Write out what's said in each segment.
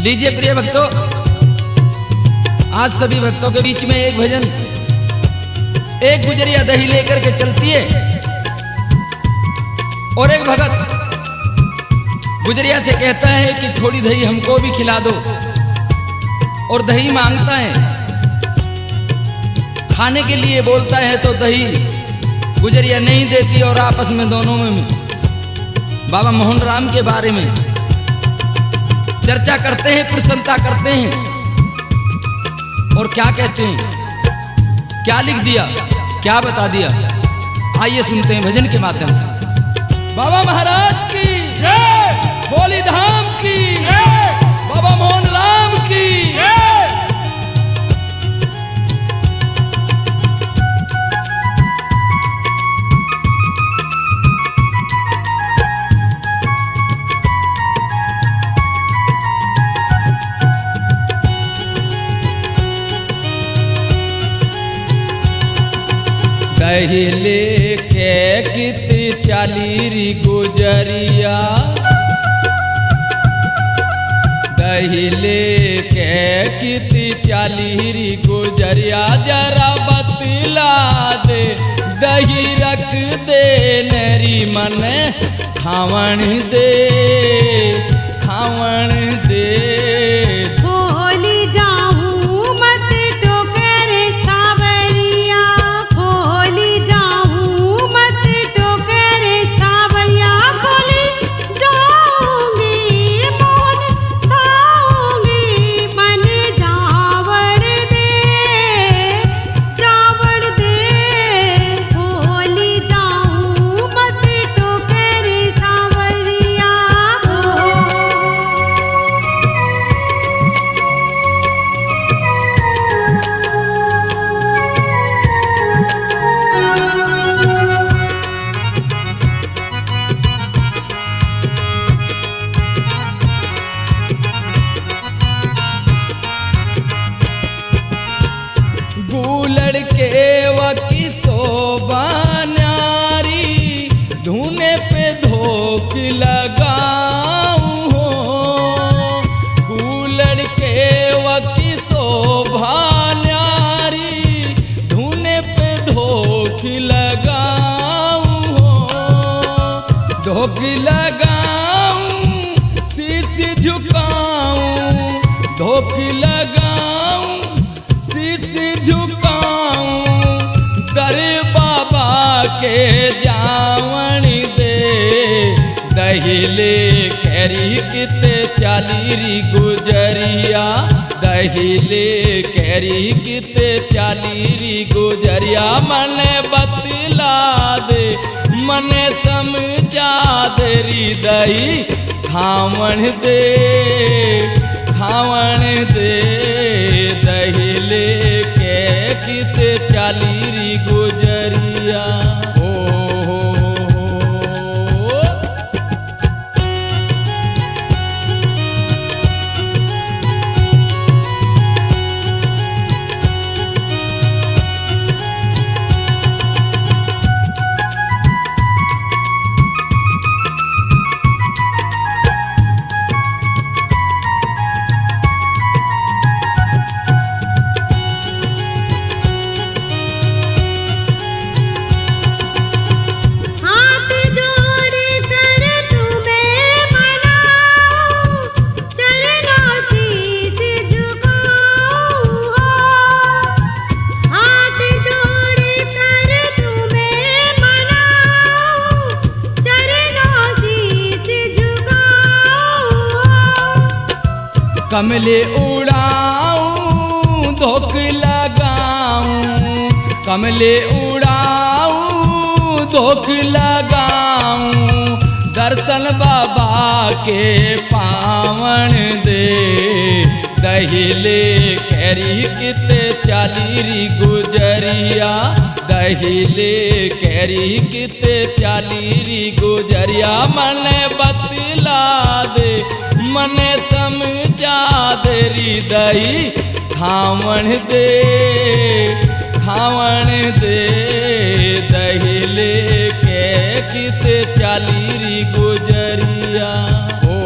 लीजिए प्रिय भक्तों, आज सभी भक्तों के बीच में एक भजन। एक गुजरिया दही लेकर के चलती है और एक भगत गुजरिया से कहता है कि थोड़ी दही हमको भी खिला दो, और दही मांगता है, खाने के लिए बोलता है तो दही गुजरिया नहीं देती। और आपस में दोनों में बाबा मोहन राम के बारे में चर्चा करते हैं, प्रशंसा करते हैं, और क्या कहते हैं, क्या लिख दिया, क्या बता दिया। आइए सुनते हैं भजन के माध्यम से। बाबा महाराज की जय, बोली धाम की जय, बाबा मोहन राम की जय। दही लेके कित चाली री गुजरिया, दही लेके कित चाली री गुजरिया, जरा बतला दे दही रख दे नरी मन खावण दे, खावण दे। लड़के वकी शोभा न्यारी, धुने पे धोख लगाऊं हो। लड़के वकी शोभा न्यारी, धुने पे धोख लगाऊं हो। धोख लगाऊं, शीश झुकाऊं, धोख लगाऊं, शीश झुकाऊं, कर बाबा के जावण दे। दही ले कैरी कित चाली री गुजरिया, दही ले कैरी कित चाली री गुजरिया, मन बतला दे, मन समझा दे री दही खावण दे, खावण दे। दही लेके कित चाली री गुजरिया, कमले उड़ाऊं, धोख लगाऊं, कमले उड़ाऊं, धोख लगाऊं, दर्शन बाबा के पावण दे। दही ले कैरी कित चाली री गुजरिया, दही ले कैरी कित चाली री गुजरिया, मन बतला दे, मन समझा दे री दही खावण दे, खावण दे। दही लेके कित चाली री गुजरिया, ओ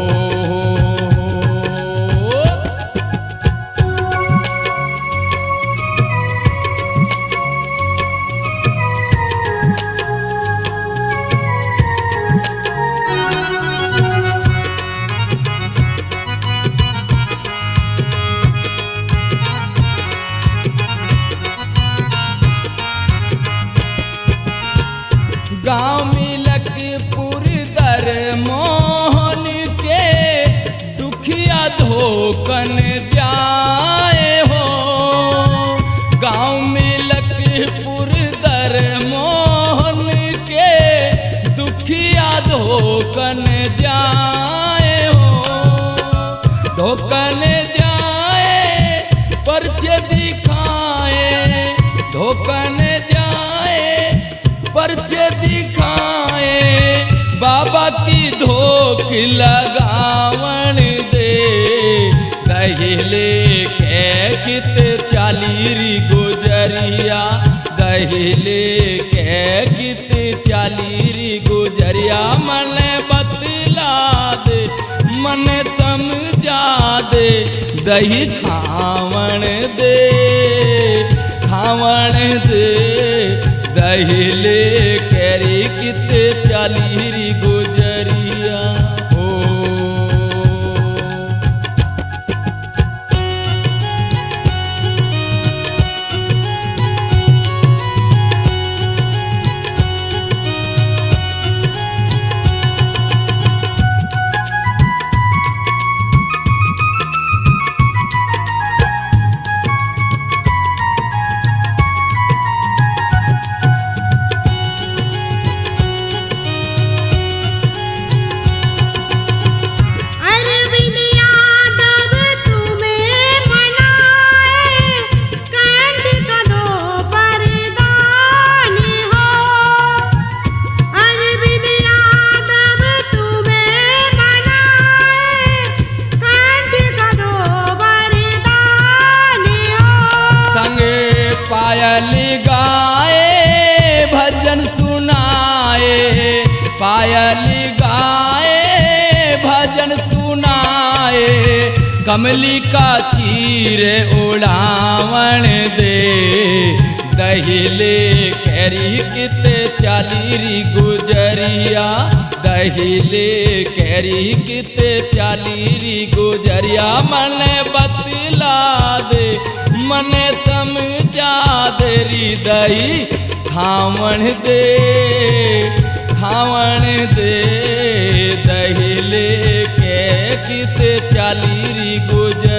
धोकन जाए हो। गाँव में लखपुर दर मोहन के दुखिया धोकन जाए हो। धोकन जाए पर्चे दिखाए, धोकन जाए पर्चे दिखाए, बाबा की धोख लगावण दे। दहिले के कित चालीरी गुजरिया, दहिले के कित चालीरी गुजरिया, मन बतला दे मन समझा दे, दही खावण दे, खावण दे। दहिले कैरी कित चालीरी गुजरिया हो। पायल गाए भजन सुनाए, पायल गाए भजन सुनाए, कमली का चीर उड़ावण दे। दहिले कैरी कित चालीरी गुजरिया, दहिले कैरी कित चालीरी गुजरिया, मन बतला दे मन समझा दे, हृदय खावण दे, खावण दे। दहिले के कित चालीरी गुजरिया